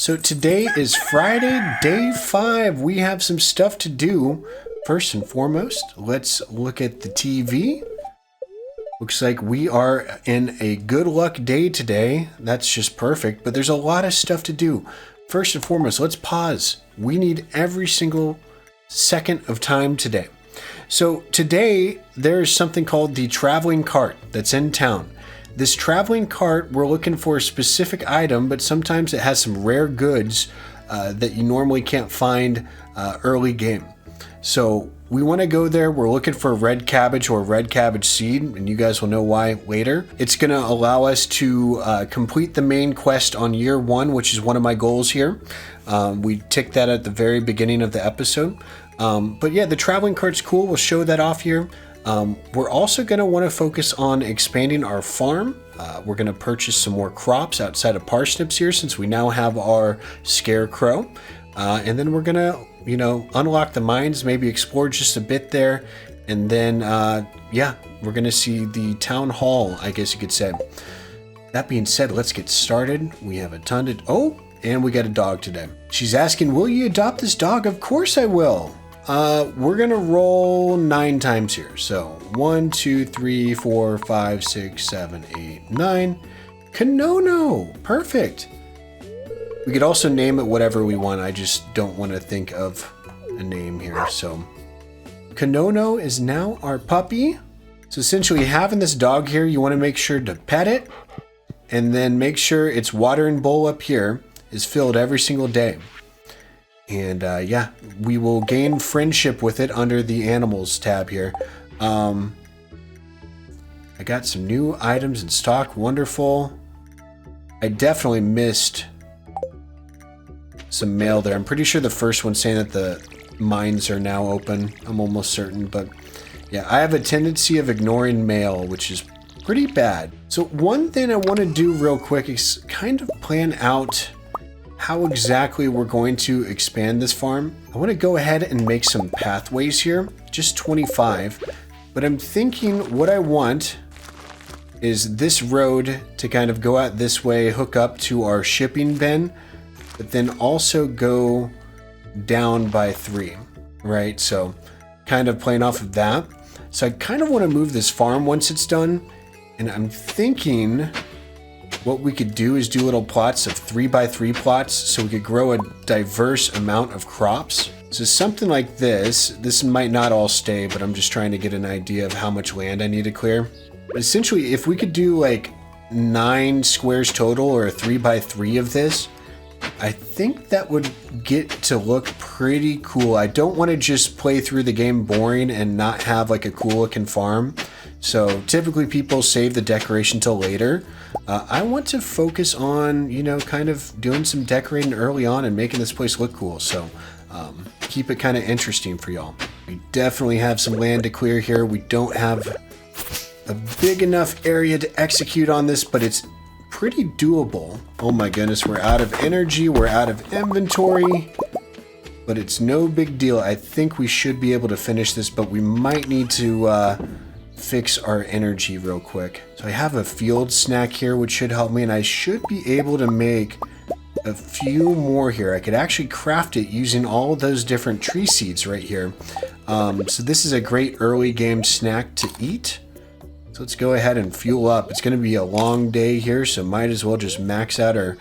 So today is Friday, day 5. We have some stuff to do. First and foremost, let's look at the TV. Looks like we are in a good luck day today. That's just perfect, but there's a lot of stuff to do. First and foremost, let's pause. We need every single second of time today. So today, there's something called the traveling cart that's in town. This traveling cart, we're looking for a specific item, but sometimes it has some rare goods that you normally can't find early game. So we want to go there. We're looking for red cabbage or red cabbage seed, and you guys will know why later. It's going to allow us to complete the main quest on year 1, which is one of my goals here. We ticked that at the very beginning of the episode. But yeah, the traveling cart's cool. We'll show that off here. We're also going to want to focus on expanding our farm. We're going to purchase some more crops outside of parsnips here since we now have our scarecrow. And then we're going to, unlock the mines, maybe explore just a bit there. And then, we're going to see the town hall, I guess you could say. That being said, let's get started. We have a ton to... and we got a dog today. She's asking, will you adopt this dog? Of course I will. We're gonna roll 9 times here. So 1, 2, 3, 4, 5, 6, 7, 8, 9. Kanono! Perfect. We could also name it whatever we want. I just don't want to think of a name here. So Kanono is now our puppy. So essentially having this dog here, you want to make sure to pet it and then make sure its watering bowl up here is filled every single day. And we will gain friendship with it under the animals tab here. I got some new items in stock. Wonderful. I definitely missed some mail there. I'm pretty sure the first one's saying that the mines are now open. I'm almost certain. But yeah, I have a tendency of ignoring mail, which is pretty bad. So one thing I want to do real quick is kind of plan out how exactly we're going to expand this farm. I want to go ahead and make some pathways here, just 25, but I'm thinking what I want is this road to kind of go out this way, hook up to our shipping bin, but then also go down by 3, right? So kind of playing off of that. So I kind of want to move this farm once it's done, and I'm thinking what we could do is do little plots of 3x3 plots so we could grow a diverse amount of crops. So something like this might not all stay, but I'm just trying to get an idea of how much land I need to clear. But essentially, if we could do like 9 squares total or 3x3 of this, I think that would get to look pretty cool. I don't want to just play through the game boring and not have like a cool looking farm. So typically people save the decoration till later. I want to focus on, kind of doing some decorating early on and making this place look cool. So keep it kind of interesting for y'all. We definitely have some land to clear here. We don't have a big enough area to execute on this, but it's pretty doable. Oh my goodness, we're out of energy. We're out of inventory, but it's no big deal. I think we should be able to finish this, but we might need to fix our energy real quick. So I have a field snack here, which should help me, and I should be able to make a few more here. I could actually craft it using all those different tree seeds right here. So this is a great early game snack to eat. So let's go ahead and fuel up. It's going to be a long day here, so might as well just max out our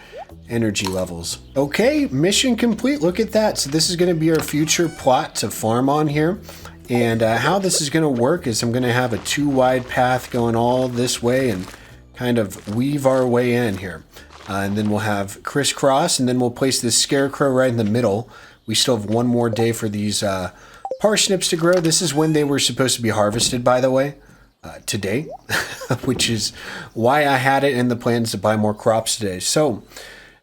energy levels. Okay, mission complete. Look at that. So this is going to be our future plot to farm on here. And how this is going to work is I'm going to have a 2-wide path going all this way and kind of weave our way in here. And then we'll have crisscross, and then we'll place this scarecrow right in the middle. We still have one more day for these parsnips to grow. This is when they were supposed to be harvested, by the way, today, which is why I had it in the plans to buy more crops today. So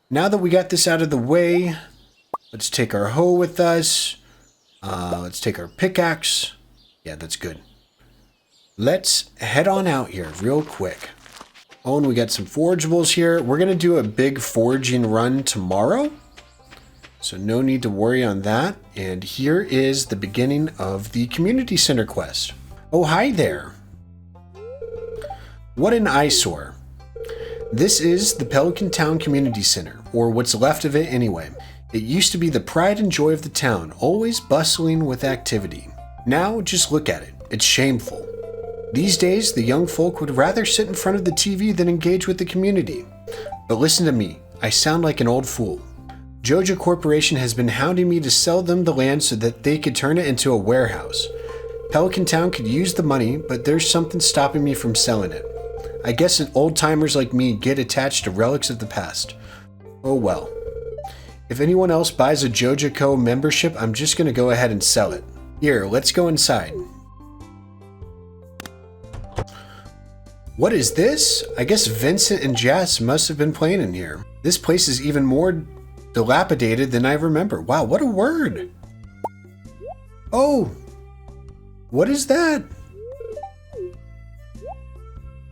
now that we got this out of the way, let's take our hoe with us. Let's take our pickaxe. Yeah, that's good. Let's head on out here real quick. Oh, and we got some forageables here. We're going to do a big foraging run tomorrow, so no need to worry on that. And here is the beginning of the community center quest. Oh, hi there. What an eyesore. This is the Pelican Town Community Center. or what's left of it anyway. It used to be the pride and joy of the town, always bustling with activity. Now, just look at it. It's shameful. These days, the young folk would rather sit in front of the TV than engage with the community. But listen to me, I sound like an old fool. Joja Corporation has been hounding me to sell them the land so that they could turn it into a warehouse. Pelican Town could use the money, but there's something stopping me from selling it. I guess old-timers like me get attached to relics of the past. Oh well. If anyone else buys a Joja Co. membership, I'm just going to go ahead and sell it. Here, let's go inside. What is this? I guess Vincent and Jess must have been playing in here. This place is even more dilapidated than I remember. Wow, what a word! Oh! What is that?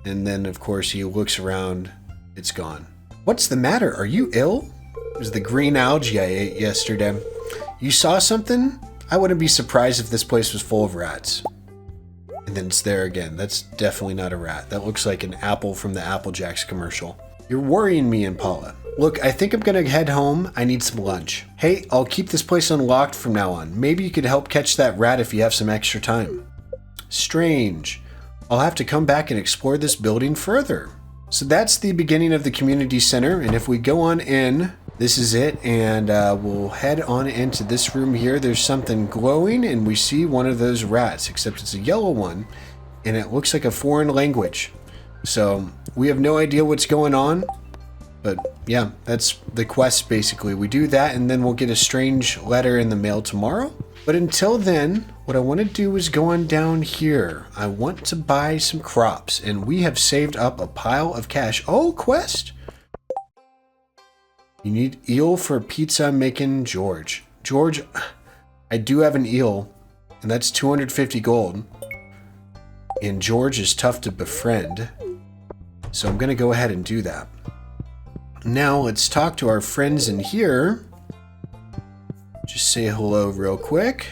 And then, of course, he looks around. It's gone. What's the matter? Are you ill? It was the green algae I ate yesterday. You saw something? I wouldn't be surprised if this place was full of rats. And then it's there again. That's definitely not a rat. That looks like an apple from the Apple Jacks commercial. You're worrying me, Impala. Look, I think I'm gonna head home. I need some lunch. Hey, I'll keep this place unlocked from now on. Maybe you could help catch that rat if you have some extra time. Strange. I'll have to come back and explore this building further. So that's the beginning of the community center, and if we go on in, this is it, and we'll head on into this room here. There's something glowing, and we see one of those rats, except it's a yellow one, and it looks like a foreign language. So we have no idea what's going on, but yeah, that's the quest basically. We do that, and then we'll get a strange letter in the mail tomorrow. But until then, what I want to do is go on down here. I want to buy some crops, and we have saved up a pile of cash. Oh, quest! You need eel for pizza I'm making, George. George, I do have an eel, and that's 250 gold. And George is tough to befriend, so I'm going to go ahead and do that. Now, let's talk to our friends in here. Just say hello real quick.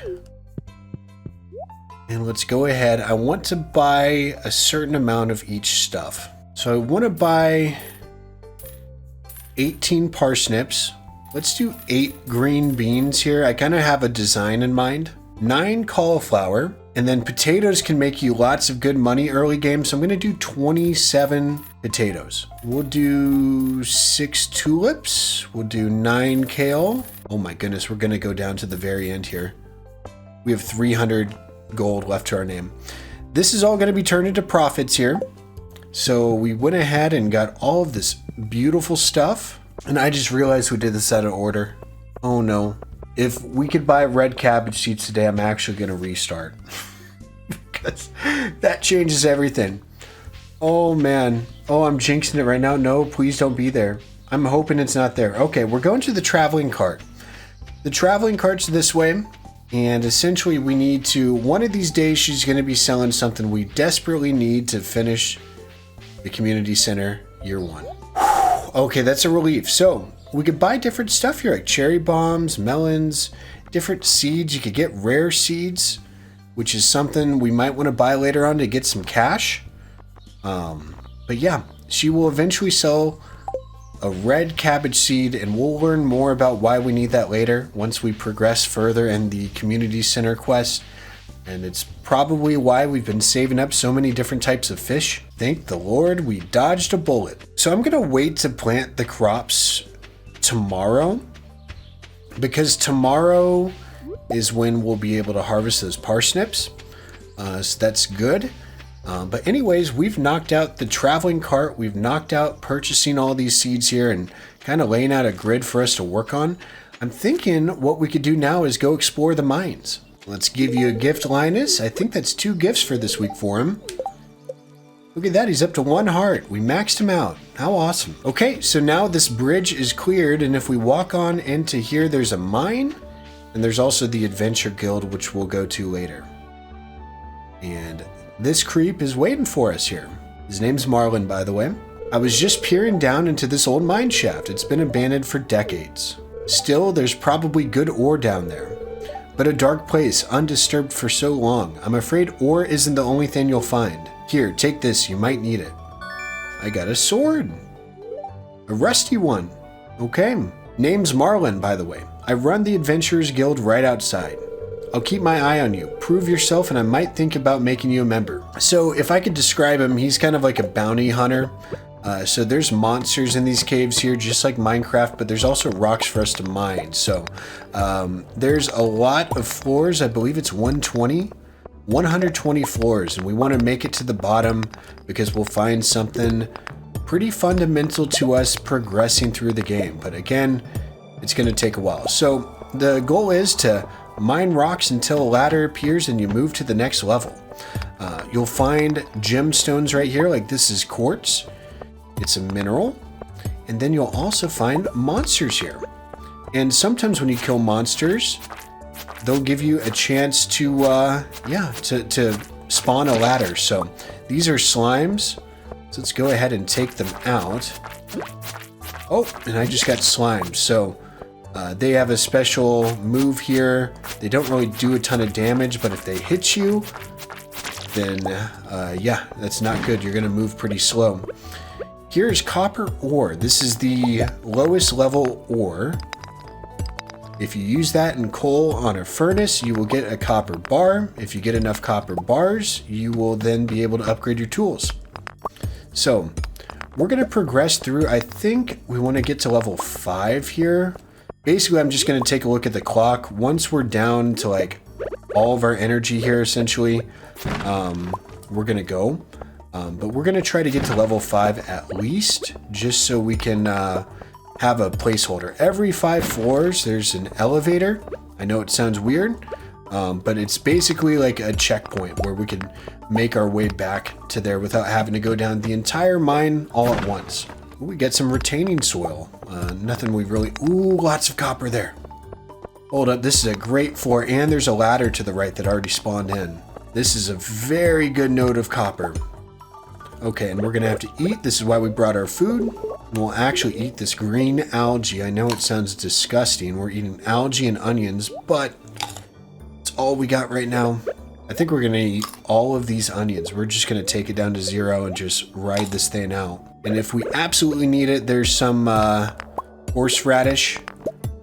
And let's go ahead. I want to buy a certain amount of each stuff. So I want to buy 18 parsnips. Let's do 8 green beans here. I kind of have a design in mind. 9 cauliflower. And then potatoes can make you lots of good money early game. So I'm going to do 27 potatoes. We'll do 6 tulips. We'll do 9 kale. Oh my goodness, we're going to go down to the very end here. We have 300 gold left to our name. This is all going to be turned into profits here. So we went ahead and got all of this beautiful stuff. And I just realized we did this out of order. Oh no. If we could buy red cabbage seeds today, I'm actually going to restart. Because that changes everything. Oh man. Oh, I'm jinxing it right now. No, please don't be there. I'm hoping it's not there. Okay, we're going to the traveling cart. The traveling cart's this way. And essentially we need to, one of these days she's going to be selling something we desperately need to finish the community center year 1. Okay, that's a relief. So we could buy different stuff here, like cherry bombs, melons, different seeds. You could get rare seeds, which is something we might want to buy later on to get some cash. But yeah, she will eventually sell a red cabbage seed, and we'll learn more about why we need that later once we progress further in the community center quest. And it's probably why we've been saving up so many different types of fish. Thank the Lord we dodged a bullet. So I'm going to wait to plant the crops tomorrow, because tomorrow is when we'll be able to harvest those parsnips. So that's good. But anyways, we've knocked out the traveling cart. We've knocked out purchasing all these seeds here and kind of laying out a grid for us to work on. I'm thinking what we could do now is go explore the mines. Let's give you a gift, Linus. I think that's 2 gifts for this week for him. Look at that, he's up to 1 heart. We maxed him out. How awesome. Okay, so now this bridge is cleared, and if we walk on into here, there's a mine, and there's also the Adventure Guild, which we'll go to later. And this creep is waiting for us here. His name's Marlin, by the way. I was just peering down into this old mine shaft. It's been abandoned for decades. Still, there's probably good ore down there. But a dark place, undisturbed for so long. I'm afraid ore isn't the only thing you'll find. Here, take this, you might need it. I got a sword. A rusty one. Okay. Name's Marlin, by the way. I run the Adventurers Guild right outside. I'll keep my eye on you. Prove yourself and I might think about making you a member. So if I could describe him, he's kind of like a bounty hunter. So there's monsters in these caves here, just like Minecraft, but there's also rocks for us to mine. So there's a lot of floors. I believe it's 120 floors, and we want to make it to the bottom because we'll find something pretty fundamental to us progressing through the game. But again, it's going to take a while. So the goal is to mine rocks until a ladder appears and you move to the next level. You'll find gemstones right here, like this is quartz. It's a mineral. And then you'll also find monsters here. And sometimes when you kill monsters, they'll give you a chance to, to spawn a ladder. So these are slimes. So let's go ahead and take them out. Oh, and I just got slimes. So they have a special move here. They don't really do a ton of damage, but if they hit you, then that's not good. You're going to move pretty slow. Here's copper ore. This is the lowest level ore. If you use that in coal on a furnace, you will get a copper bar. If you get enough copper bars, you will then be able to upgrade your tools. So we're going to progress through. I think we want to get to level 5 here. Basically, I'm just going to take a look at the clock. Once we're down to like all of our energy here, essentially, we're going to go. But we're going to try to get to level 5 at least, just so we can have a placeholder. Every 5 floors, there's an elevator. I know it sounds weird, but it's basically like a checkpoint where we can make our way back to there without having to go down the entire mine all at once. Ooh, we get some retaining soil. Nothing we really... Ooh, lots of copper there. Hold up, this is a great floor, and there's a ladder to the right that already spawned in. This is a very good node of copper. Okay, and we're going to have to eat. This is why we brought our food. We'll actually eat this green algae. I know it sounds disgusting. We're eating algae and onions, but it's all we got right now. I think we're going to eat all of these onions. We're just going to take it down to 0 and just ride this thing out. And if we absolutely need it, there's some horseradish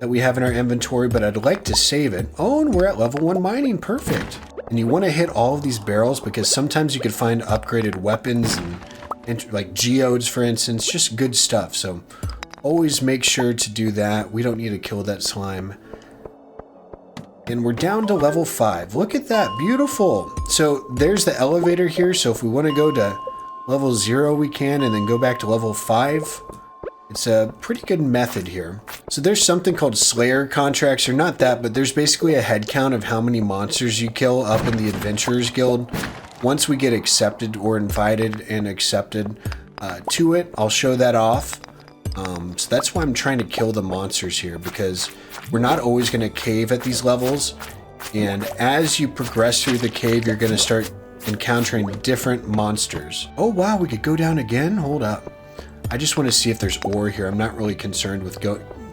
that we have in our inventory, but I'd like to save it. Oh, and we're at level 1 mining. Perfect. And you want to hit all of these barrels because sometimes you could find upgraded weapons and like geodes, for instance, just good stuff. So always make sure to do that. We don't need to kill that slime. And we're down to level 5. Look at that. Beautiful. So there's the elevator here. So if we want to go to level 0, we can, and then go back to level 5. It's a pretty good method here. So there's something called Slayer contracts, or not that, but there's basically a head count of how many monsters you kill up in the Adventurers Guild. Once we get accepted or invited and accepted to it, I'll show that off. So that's why I'm trying to kill the monsters here, because we're not always going to cave at these levels. And as you progress through the cave, you're going to start encountering different monsters. Oh, wow, we could go down again? Hold up. I just want to see if there's ore here. I'm not really concerned with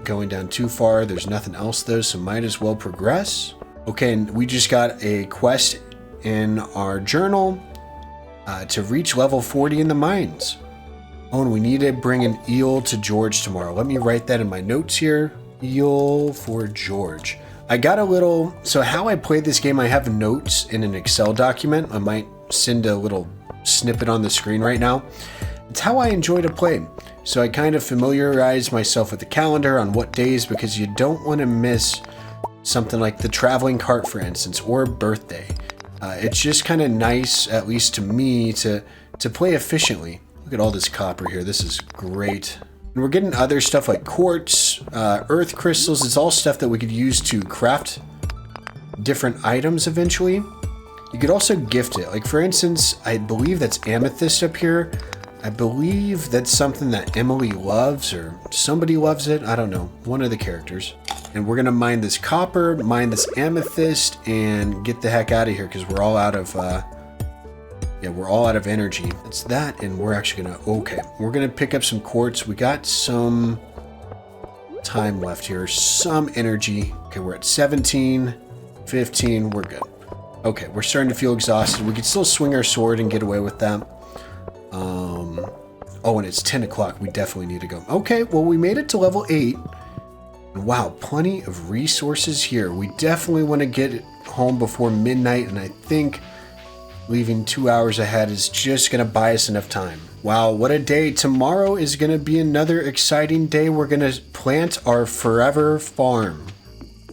going down too far. There's nothing else though, so might as well progress. Okay, and we just got a quest in our journal to reach level 40 in the mines. Oh, and we need to bring an eel to George tomorrow. Let me write that in my notes here. Eel for George. I got a little... So how I played this game, I have notes in an Excel document. I might send a little snippet on the screen right now. It's how I enjoy to play. So I kind of familiarize myself with the calendar on what days, because you don't want to miss something like the traveling cart, for instance, or a birthday. It's just kind of nice, at least to me, to play efficiently. Look at all this copper here. This is great. And we're getting other stuff like quartz, earth crystals. It's all stuff that we could use to craft different items eventually. You could also gift it. Like, for instance, I believe that's amethyst up here. I believe that's something that Emily loves, or somebody loves it. I don't know. One of the characters. And we're going to mine this copper, mine this amethyst, and get the heck out of here, because we're all out of... we're all out of energy. That's that, and we're actually going to... Okay, we're going to pick up some quartz. We got some time left here. Some energy. Okay, we're at 17, 15. We're good. Okay, we're starting to feel exhausted. We could still swing our sword and get away with that. Oh, and it's 10 o'clock. We definitely need to go. Okay, well, we made it to level 8. Wow, plenty of resources here. We definitely want to get home before midnight, and I think leaving 2 hours ahead is just going to buy us enough time. Wow, what a day. Tomorrow is going to be another exciting day. We're going to plant our forever farm.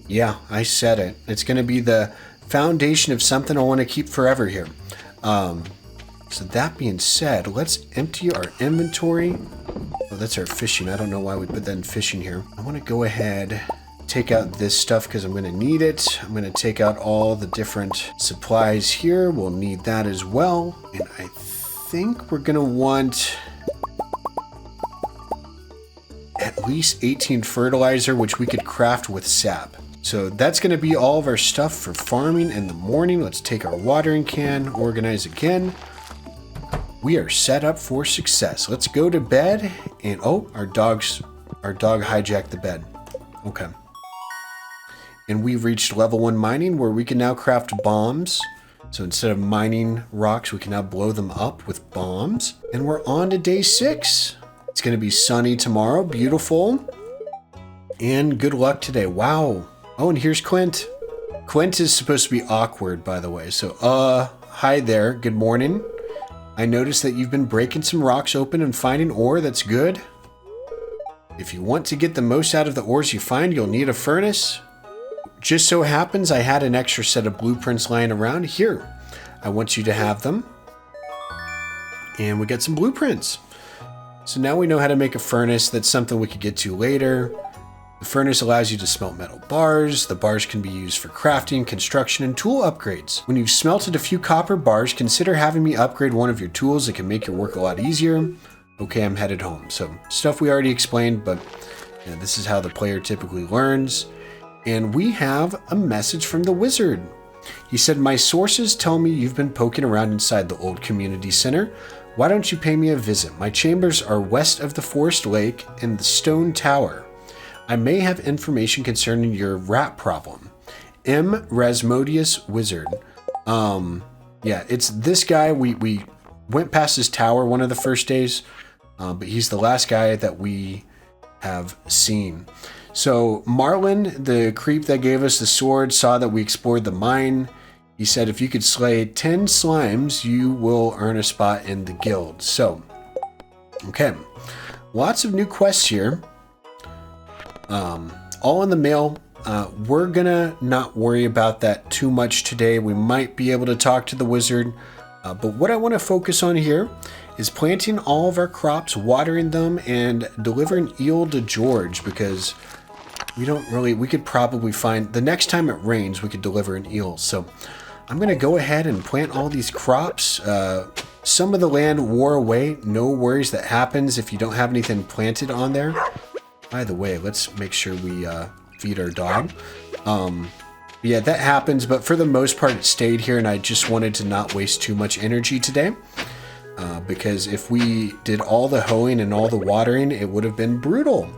Yeah, I said it. It's going to be the foundation of something I want to keep forever here. So that being said, let's empty our inventory. Oh, that's our fishing. I don't know why we put that in fishing here. I want to go ahead, take out this stuff because I'm going to need it. I'm going to take out all the different supplies here. We'll need that as well. And I think we're going to want at least 18 fertilizer, which we could craft with sap. So that's going to be all of our stuff for farming in the morning. Let's take our watering can, organize again. We are set up for success. Let's go to bed. And oh, our dog hijacked the bed. Okay. And we've reached level 1 mining where we can now craft bombs. So instead of mining rocks, we can now blow them up with bombs. And we're on to day 6. It's going to be sunny tomorrow. Beautiful. And good luck today. Wow. Oh, and here's Clint. Clint is supposed to be awkward, by the way. So, hi there. Good morning. I noticed that you've been breaking some rocks open and finding ore. That's good. If you want to get the most out of the ores you find, you'll need a furnace. Just so happens I had an extra set of blueprints lying around. Here, I want you to have them. And we got some blueprints. So now we know how to make a furnace. That's something we could get to later. The furnace allows you to smelt metal bars. The bars can be used for crafting, construction, and tool upgrades. When you've smelted a few copper bars, consider having me upgrade one of your tools that can make your work a lot easier. Okay, I'm headed home. So, stuff we already explained, but this is how the player typically learns. And we have a message from the wizard. He said, my sources tell me you've been poking around inside the old community center. Why don't you pay me a visit? My chambers are west of the forest lake in the stone tower. I may have information concerning your rat problem. M. Rasmodius Wizard. Yeah, it's this guy. We went past his tower one of the first days, but he's the last guy that we have seen. So Marlin, the creep that gave us the sword, saw that we explored the mine. He said if you could slay 10 slimes, you will earn a spot in the guild. So, okay. Lots of new quests here. All in the mail. We're gonna not worry about that too much today. We might be able to talk to the wizard, but what I want to focus on here is planting all of our crops, watering them, and delivering eel to George, because we could probably find, the next time it rains, we could deliver an eel. So I'm gonna go ahead and plant all these crops. Some of the land wore away. No worries, that happens if you don't have anything planted on there. By the way, let's make sure we feed our dog. Yeah, that happens, but for the most part, it stayed here, and I just wanted to not waste too much energy today. Because if we did all the hoeing and all the watering, it would have been brutal.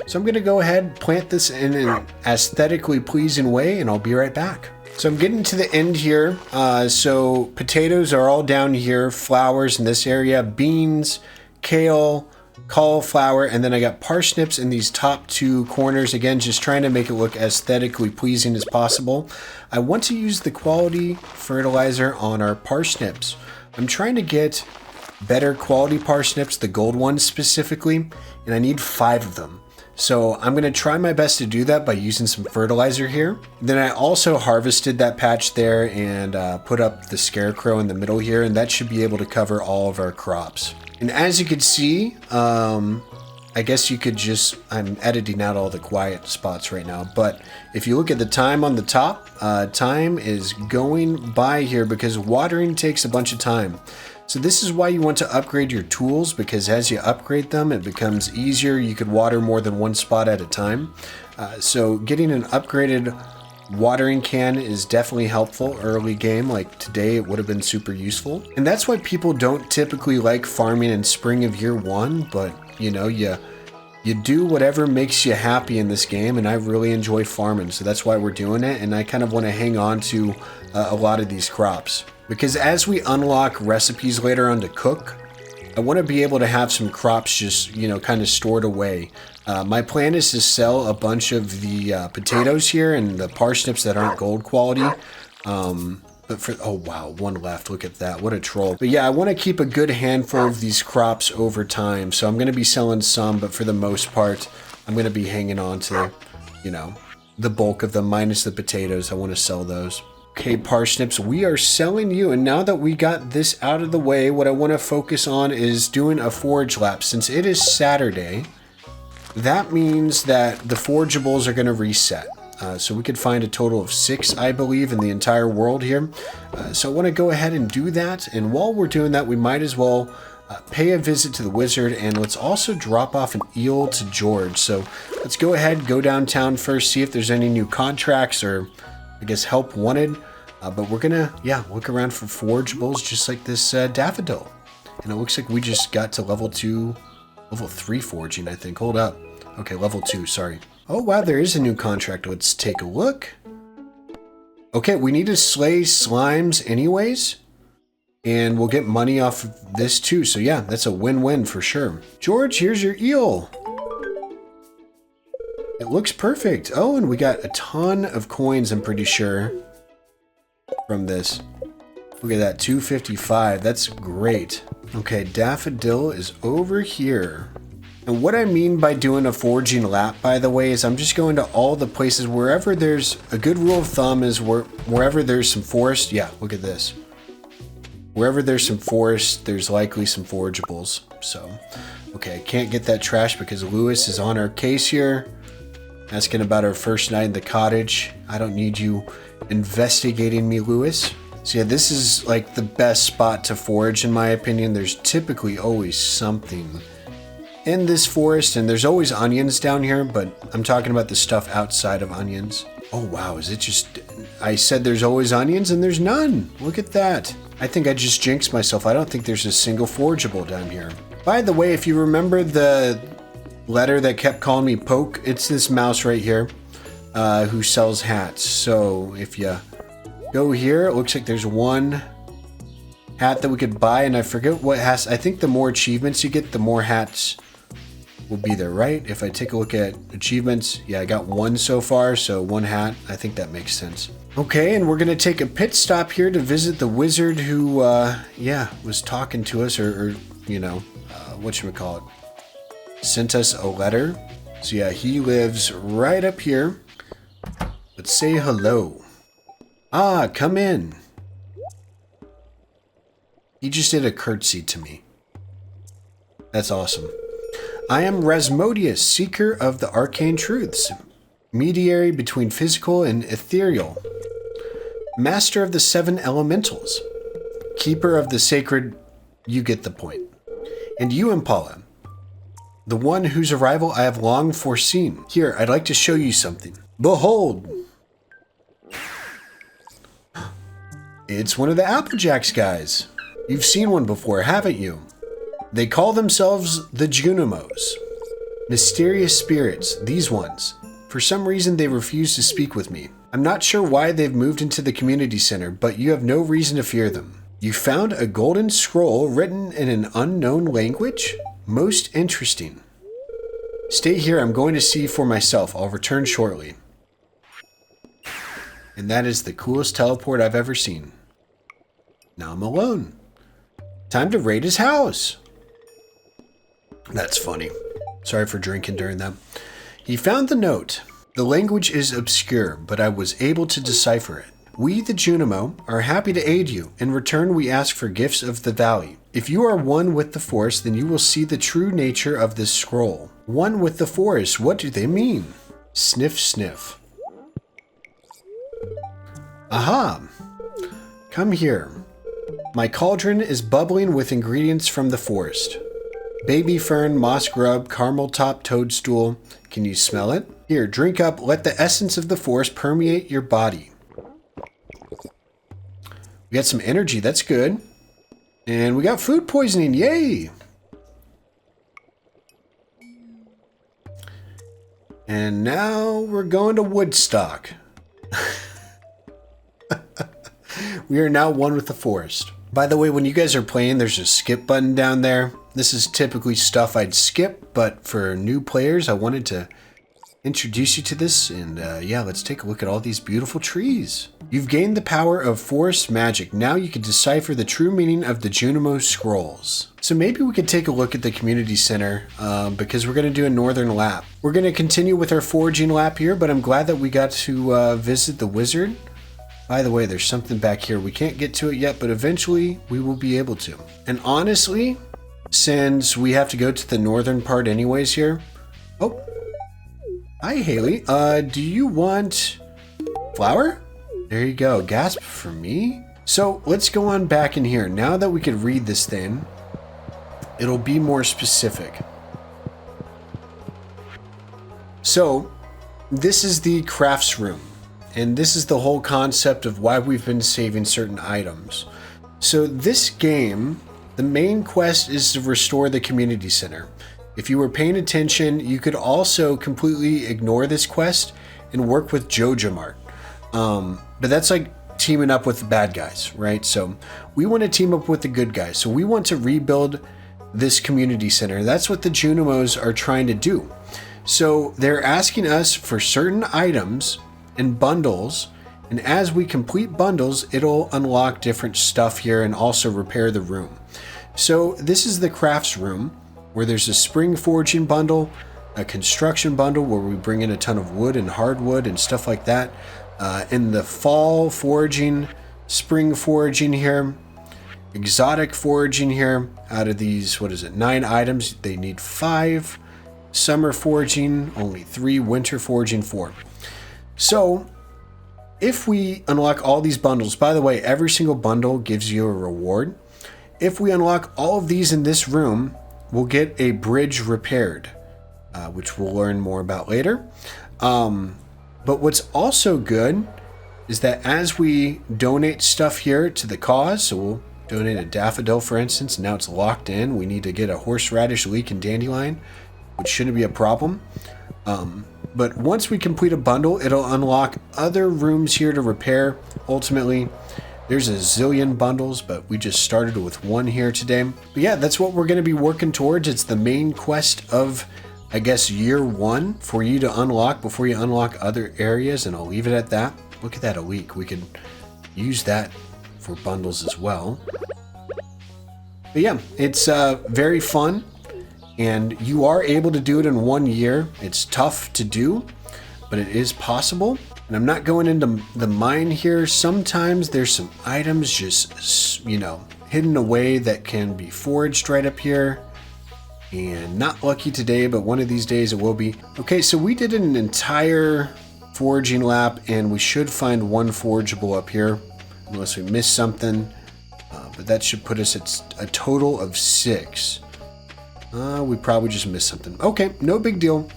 So I'm going to go ahead and plant this in an aesthetically pleasing way, and I'll be right back. So I'm getting to the end here. So potatoes are all down here, flowers in this area, beans, kale, cauliflower, and then I got parsnips in these top 2 corners. Again, just trying to make it look aesthetically pleasing as possible. I want to use the quality fertilizer on our parsnips. I'm trying to get better quality parsnips, the gold ones specifically, and I need 5 of them. So I'm going to try my best to do that by using some fertilizer here. Then I also harvested that patch there and put up the scarecrow in the middle here, and that should be able to cover all of our crops. And as you can see, I guess you could just, I'm editing out all the quiet spots right now, but if you look at the time on the top, time is going by here because watering takes a bunch of time. So this is why you want to upgrade your tools, because as you upgrade them, it becomes easier. You could water more than one spot at a time. So getting an upgraded watering can is definitely helpful early game. Like today, it would have been super useful. And that's why people don't typically like farming in spring of year 1, but you know, you do whatever makes you happy in this game, and I really enjoy farming, so that's why we're doing it. And I kind of want to hang on to a lot of these crops, because as we unlock recipes later on to cook, I want to be able to have some crops just, you know, kind of stored away. My plan is to sell a bunch of the potatoes here and the parsnips that aren't gold quality. But for, oh wow, one left. Look at that. What a troll. But yeah, I want to keep a good handful of these crops over time. So I'm going to be selling some, but for the most part, I'm going to be hanging on to, you know, the bulk of them, minus the potatoes. I want to sell those. Okay, parsnips, we are selling you. And now that we got this out of the way, what I want to focus on is doing a forage lap. Since it is Saturday, that means that the forageables are going to reset. So we could find a total of 6, I believe, in the entire world here. So I want to go ahead and do that. And while we're doing that, we might as well pay a visit to the wizard. And let's also drop off an eel to George. So let's go ahead, go downtown first, see if there's any new contracts or, I guess, help wanted. But we're going to, yeah, look around for forageables just like this daffodil. And it looks like we just got to level 3 foraging, I think. Hold up. Okay, level 2, sorry. Oh, wow, there is a new contract. Let's take a look. Okay, we need to slay slimes anyways. And we'll get money off of this too. So yeah, that's a win-win for sure. George, here's your eel. It looks perfect. Oh, and we got a ton of coins, I'm pretty sure, from this. Look at that, 255. That's great. Okay, daffodil is over here. And what I mean by doing a foraging lap, by the way, is I'm just going to all the places wherever there's a good rule of thumb is wherever there's some forest. Yeah, look at this. Wherever there's some forest, there's likely some forageables. So, okay, I can't get that trash because Lewis is on our case here, asking about our first night in the cottage. I don't need you investigating me, Lewis. So yeah, this is like the best spot to forage in my opinion. There's typically always something in this forest, and there's always onions down here, but I'm talking about the stuff outside of onions. Oh wow, is it just, I said there's always onions and there's none. Look at that. I think I just jinxed myself. I don't think there's a single forageable down here. By the way, if you remember the letter that kept calling me Poke, it's this mouse right here who sells hats. So if you go here, it looks like there's one hat that we could buy, and I forget what has, I think the more achievements you get, the more hats will be there, right? If I take a look at achievements, yeah, I got one so far, so one hat. I think that makes sense. Okay, and we're gonna take a pit stop here to visit the wizard who, yeah, was talking to us, or you know, whatchamacallit, sent us a letter. So yeah, he lives right up here. Let's say hello. Ah, come in. He just did a curtsy to me. That's awesome. I am Rasmodius, seeker of the arcane truths, mediary between physical and ethereal, master of the 7 elementals, keeper of the sacred, you get the point. And you, Impala, the one whose arrival I have long foreseen. Here, I'd like to show you something. Behold! It's one of the Applejacks guys. You've seen one before, haven't you? They call themselves the Junimos. Mysterious spirits, these ones. For some reason, they refuse to speak with me. I'm not sure why they've moved into the community center, but you have no reason to fear them. You found a golden scroll written in an unknown language? Most interesting. Stay here, I'm going to see for myself. I'll return shortly. And that is the coolest teleport I've ever seen. Now I'm alone. Time to raid his house. That's funny. Sorry for drinking during that. He found the note. The language is obscure, but I was able to decipher it. We, the Junimo, are happy to aid you. In return, we ask for gifts of the valley. If you are one with the forest, then you will see the true nature of this scroll. One with the forest, what do they mean? Sniff, sniff. Aha! Come here. My cauldron is bubbling with ingredients from the forest. Baby fern, moss grub, caramel top toadstool. Can you smell it? Here, drink up. Let the essence of the forest permeate your body. We got some energy. That's good. And we got food poisoning. Yay! And now we're going to Woodstock. We are now one with the forest. By the way, when you guys are playing, there's a skip button down there. This is typically stuff I'd skip, but for new players, I wanted to introduce you to this. And yeah, let's take a look at all these beautiful trees. You've gained the power of forest magic. Now you can decipher the true meaning of the Junimo scrolls. So maybe we could take a look at the community center because we're going to do a northern lap. We're going to continue with our foraging lap here, but I'm glad that we got to visit the wizard. By the way, there's something back here. We can't get to it yet, but eventually we will be able to. And honestly, since we have to go to the northern part anyways here. Oh, hi Haley. Do you want flour? There you go. Gasp for me. So let's go on back in here. Now that we could read this thing, it'll be more specific. So this is the crafts room. And this is the whole concept of why we've been saving certain items. So this game, the main quest is to restore the community center. If you were paying attention, you could also completely ignore this quest and work with Joja Mart. But that's like teaming up with the bad guys, right? So we want to team up with the good guys. So we want to rebuild this community center. That's what the Junimos are trying to do. So they're asking us for certain items and bundles. And as we complete bundles, it'll unlock different stuff here and also repair the room. So this is the crafts room where there's a spring foraging bundle, a construction bundle where we bring in a ton of wood and hardwood and stuff like that. In the fall foraging, spring foraging here, exotic foraging here. Out of these, 9 items, they need 5. Summer foraging, only 3. Winter foraging, 4. So if we unlock all these bundles, by the way, every single bundle gives you a reward. If we unlock all of these in this room, we'll get a bridge repaired, which we'll learn more about later. But what's also good is that as we donate stuff here to the cause, so we'll donate a daffodil, for instance, and now it's locked in. We need to get a horseradish, leek, and dandelion, which shouldn't be a problem. But once we complete a bundle, it'll unlock other rooms here to repair. Ultimately, there's a zillion bundles, but we just started with 1 here today. But yeah, that's what we're going to be working towards. It's the main quest of, I guess, year 1 for you to unlock before you unlock other areas, and I'll leave it at that. Look at that, a leek. We could use that for bundles as well. But yeah, it's very fun. And you are able to do it in 1 year. It's tough to do, but it is possible. And I'm not going into the mine here. Sometimes there's some items just, hidden away that can be foraged right up here. And not lucky today, but one of these days it will be. Okay, so we did an entire foraging lap, and we should find 1 forageable up here, unless we missed something. But that should put us at a total of 6. We probably just missed something. Okay, no big deal.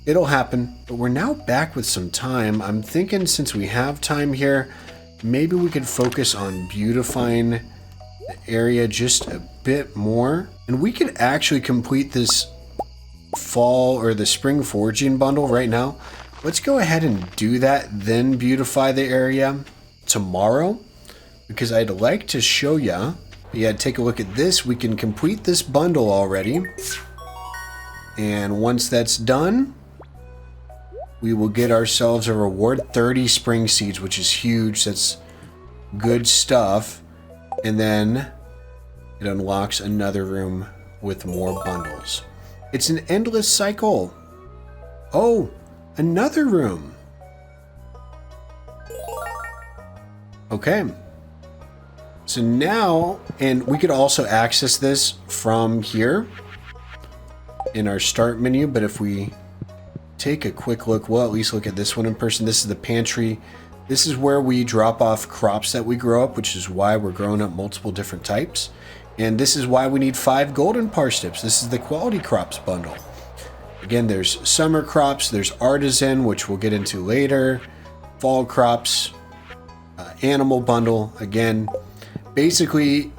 It'll happen. But we're now back with some time. I'm thinking since we have time here, maybe we could focus on beautifying the area just a bit more. And we could actually complete this fall or the spring foraging bundle right now. Let's go ahead and do that, then beautify the area tomorrow. Because I'd like to show ya. Yeah, take a look at this. We can complete this bundle already. And once that's done, we will get ourselves a reward, 30 spring seeds, which is huge. That's good stuff. And then it unlocks another room with more bundles. It's an endless cycle. Oh, another room. Okay. So now, and we could also access this from here in our start menu, but if we take a quick look, we'll at least look at this one in person. This is the pantry. This is where we drop off crops that we grow up, which is why we're growing up multiple different types. And this is why we need 5 golden parsnips. This is the quality crops bundle. Again, there's summer crops, there's artisan, which we'll get into later, fall crops, animal bundle, again. Basically,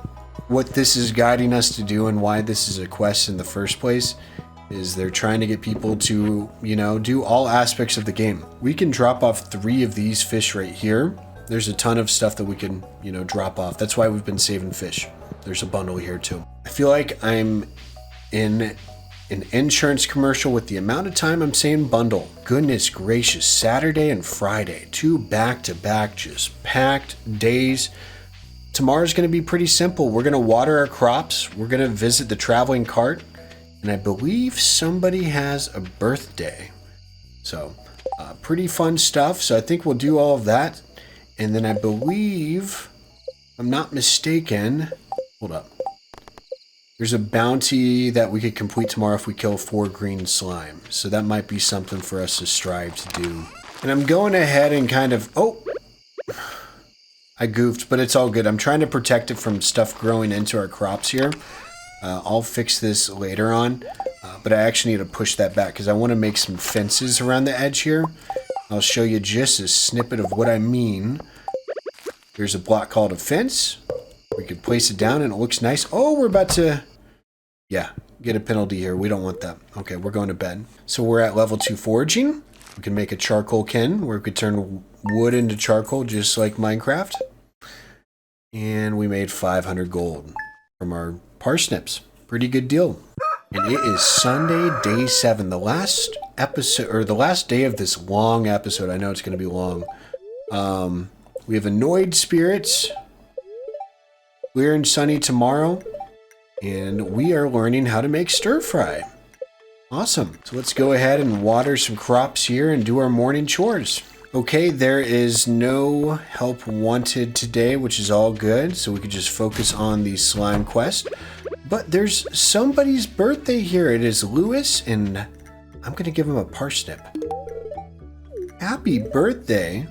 what this is guiding us to do and why this is a quest in the first place is they're trying to get people to, do all aspects of the game. We can drop off 3 of these fish right here. There's a ton of stuff that we can, drop off. That's why we've been saving fish. There's a bundle here too. I feel like I'm in an insurance commercial with the amount of time I'm saying bundle. Goodness gracious, Saturday and Friday, 2 back-to-back, just packed days. Tomorrow's going to be pretty simple. We're going to water our crops. We're going to visit the traveling cart. And I believe somebody has a birthday. So, pretty fun stuff. So I think we'll do all of that. And then I believe, if I'm not mistaken, hold up. There's a bounty that we could complete tomorrow if we kill 4 green slime. So that might be something for us to strive to do. And I'm going ahead and kind of, I goofed, but it's all good. I'm trying to protect it from stuff growing into our crops here. I'll fix this later on, but I actually need to push that back because I want to make some fences around the edge here. I'll show you just a snippet of what I mean. There's a block called a fence. We could place it down and it looks nice. Oh, we're about to, get a penalty here. We don't want that. Okay, we're going to bed. So we're at level 2 foraging. We can make a charcoal kiln where we could turn wood into charcoal just like Minecraft. And we made 500 gold from our parsnips. Pretty good deal. And it is Sunday, day 7. The last episode, or the last day of this long episode. I know it's going to be long. We have annoyed spirits. Clear and sunny tomorrow. And we are learning how to make stir fry. Awesome. So let's go ahead and water some crops here and do our morning chores. Okay, there is no help wanted today, which is all good. So we could just focus on the slime quest. But there's somebody's birthday here. It is Lewis, and I'm going to give him a parsnip. Happy birthday.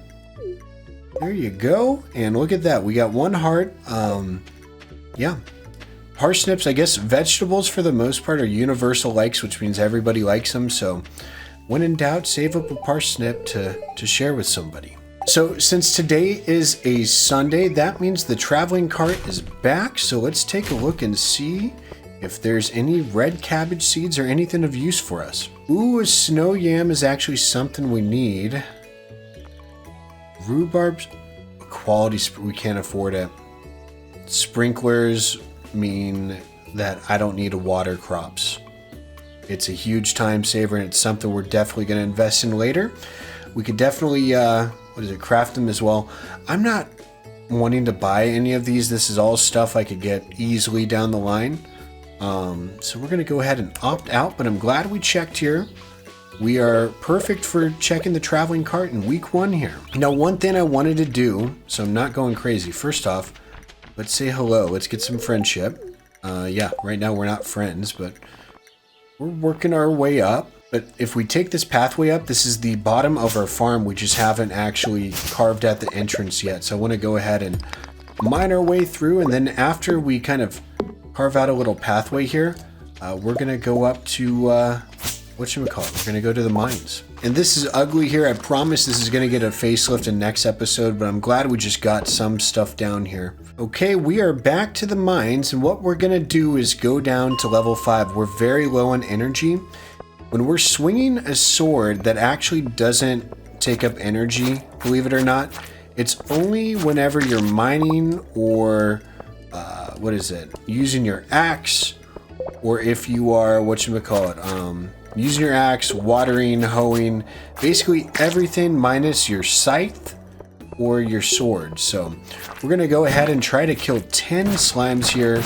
There you go. And look at that. We got 1 heart. Yeah. Parsnips, I guess vegetables for the most part are universal likes, which means everybody likes them. So when in doubt, save up a parsnip to share with somebody. So since today is a Sunday, that means the traveling cart is back. So let's take a look and see if there's any red cabbage seeds or anything of use for us. Ooh, a snow yam is actually something we need. Rhubarb, quality, we can't afford it. Sprinklers mean that I don't need to water crops. It's a huge time saver, and it's something we're definitely going to invest in later. We could definitely, craft them as well. I'm not wanting to buy any of these. This is all stuff I could get easily down the line. So we're going to go ahead and opt out, but I'm glad we checked here. We are perfect for checking the traveling cart in week 1 here. Now, one thing I wanted to do, so I'm not going crazy. First off, let's say hello. Let's get some friendship. Right now we're not friends, but we're working our way up. But if we take this pathway up, this is the bottom of our farm. We just haven't actually carved at the entrance yet. So I want to go ahead and mine our way through. And then after we kind of carve out a little pathway here, we're going to go up to, we're going to go to the mines. And this is ugly here. I promise this is going to get a facelift in next episode, but I'm glad we just got some stuff down here. Okay, we are back to the mines, and what we're going to do is go down to level 5. We're very low on energy. When we're swinging a sword that actually doesn't take up energy, believe it or not, it's only whenever you're mining or, using your axe, or if you are, using your axe, watering, hoeing, basically everything minus your scythe or your sword. So we're going to go ahead and try to kill 10 slimes here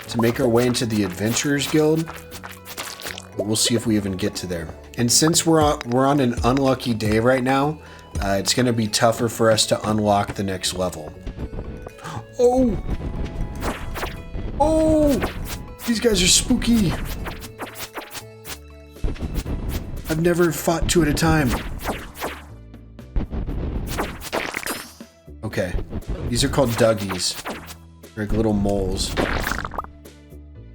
to make our way into the Adventurers Guild. But we'll see if we even get to there. And since we're on an unlucky day right now, it's going to be tougher for us to unlock the next level. Oh! These guys are spooky! I've never fought 2 at a time. Okay. These are called Duggies. They're like little moles.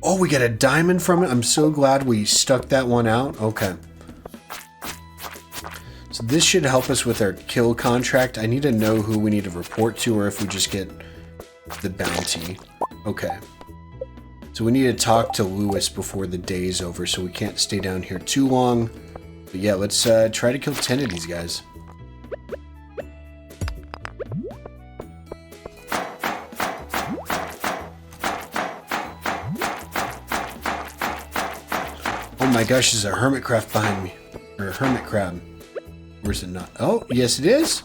Oh, we got a diamond from it. I'm so glad we stuck that one out. Okay. So this should help us with our kill contract. I need to know who we need to report to or if we just get the bounty. Okay. So we need to talk to Lewis before the day's over, so we can't stay down here too long. But yeah, let's try to kill 10 of these guys. my gosh, there's a hermit crab behind me. Or a hermit crab. Where's it not? Oh, yes it is.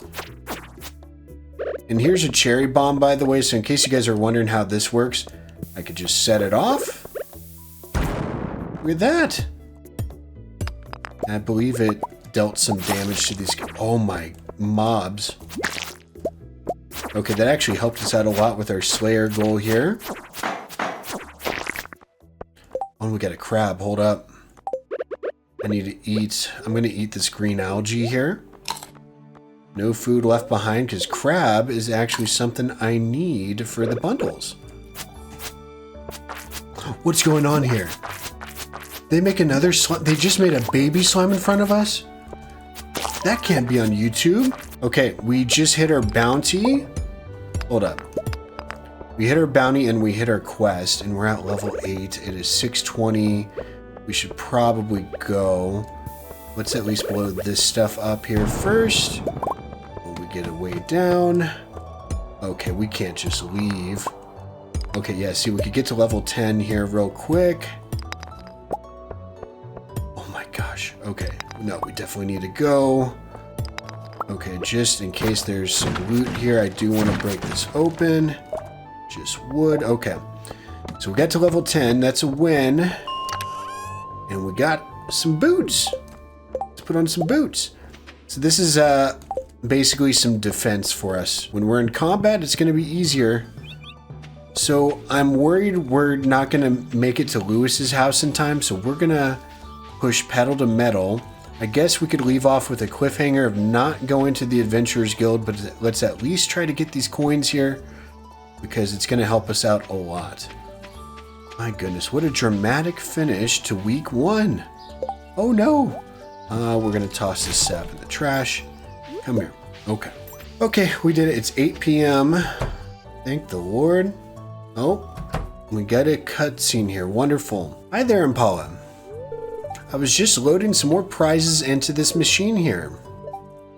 And here's a cherry bomb, by the way, so in case you guys are wondering how this works, I could just set it off. Look at that. I believe it dealt some damage to these. Oh my mobs. Okay, that actually helped us out a lot with our Slayer goal here. Oh, we got a crab. Hold up. I need to eat. I'm going to eat this green algae here. No food left behind because crab is actually something I need for the bundles. What's going on here? They make another slime. They just made a baby slime in front of us? That can't be on YouTube. Okay, we just hit our bounty. Hold up. We hit our bounty and we hit our quest and we're at level 8. It is 6:20. We should probably go. Let's at least blow this stuff up here first. When we get it way down. Okay, we can't just leave. Okay, yeah, see, we could get to level 10 here real quick. Oh my gosh. Okay, no, we definitely need to go. Okay, just in case there's some loot here, I do want to break this open. Just wood. Okay, so we got to level 10. That's a win. And we got some boots. Let's put on some boots. So this is basically some defense for us. When we're in combat, it's going to be easier. So I'm worried we're not going to make it to Lewis's house in time. So we're going to push pedal to metal. I guess we could leave off with a cliffhanger of not going to the Adventurers Guild, but let's at least try to get these coins here because it's going to help us out a lot. My goodness, what a dramatic finish to week 1. Oh no. We're going to toss this sap in the trash. Come here. Okay. Okay, we did it. It's 8 p.m. Thank the Lord. Oh, we got a cutscene here. Wonderful. Hi there, Impala. I was just loading some more prizes into this machine here.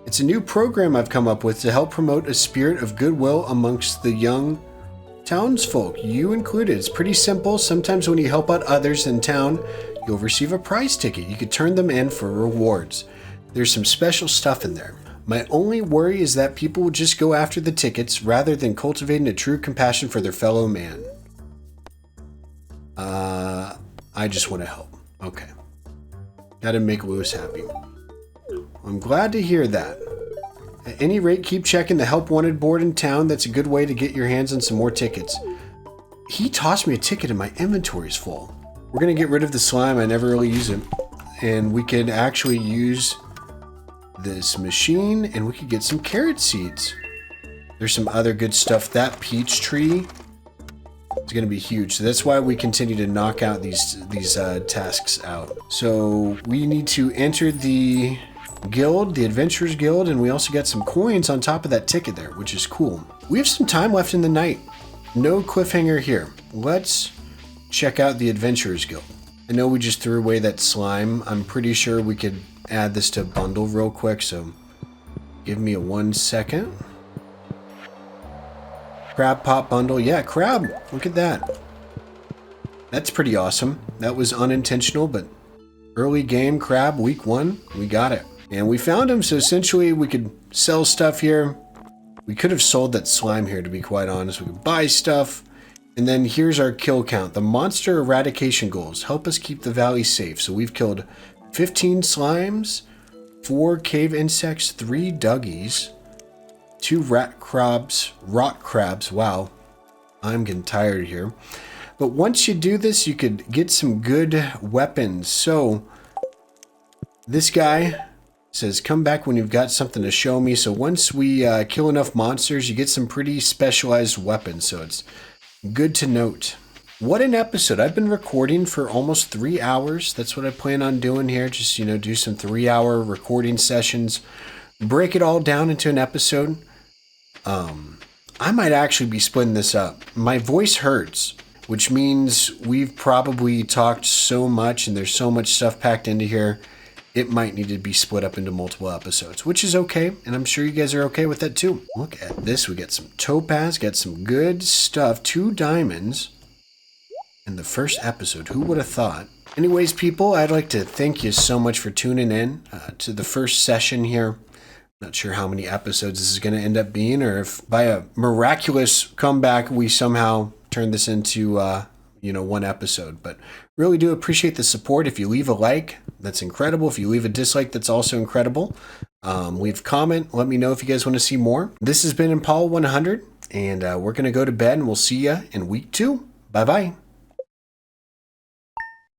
It's a new program I've come up with to help promote a spirit of goodwill amongst the young townsfolk, you included. It's pretty simple. Sometimes when you help out others in town, you'll receive a prize ticket. You could turn them in for rewards. There's some special stuff in there. My only worry is that people will just go after the tickets rather than cultivating a true compassion for their fellow man. I just want to help. Okay. Gotta make Lewis happy. I'm glad to hear that. At any rate, keep checking the help wanted board in town. That's a good way to get your hands on some more tickets. He tossed me a ticket and my inventory is full. We're going to get rid of the slime. I never really use it. And we could actually use this machine and we could get some carrot seeds. There's some other good stuff. That peach tree is going to be huge. So that's why we continue to knock out these tasks out. So we need to enter the guild, the Adventurers Guild, and we also got some coins on top of that ticket there, which is cool. We have some time left in the night. No cliffhanger here. Let's check out the Adventurers Guild. I know we just threw away that slime. I'm pretty sure we could add this to bundle real quick, so give me a 1 second. Crab pop bundle. Yeah, crab. Look at that. That's pretty awesome. That was unintentional, but early game crab week 1. We got it. And we found him, so essentially we could sell stuff here. We could have sold that slime here, to be quite honest. We could buy stuff. And then here's our kill count. The monster eradication goals help us keep the valley safe. So we've killed 15 slimes, 4 cave insects, 3 duggies, 2 rock crabs. Wow, I'm getting tired here. But once you do this, you could get some good weapons. So this guy says, come back when you've got something to show me. So once we kill enough monsters, you get some pretty specialized weapons. So it's good to note. What an episode. I've been recording for almost 3 hours. That's what I plan on doing here. Just, do some 3-hour recording sessions. Break it all down into an episode. I might actually be splitting this up. My voice hurts, which means we've probably talked so much and there's so much stuff packed into here. It might need to be split up into multiple episodes, which is okay. And I'm sure you guys are okay with that too. Look at this. We got some topaz, got some good stuff, 2 diamonds in the first episode. Who would have thought? Anyways, people, I'd like to thank you so much for tuning in to the first session here. Not sure how many episodes this is going to end up being, or if by a miraculous comeback we somehow turn this into one episode. But really do appreciate the support. If you leave a like, that's incredible. If you leave a dislike, that's also incredible. Leave a comment. Let me know if you guys want to see more. This has been Impala 100, and we're going to go to bed, and we'll see you in week 2. Bye-bye.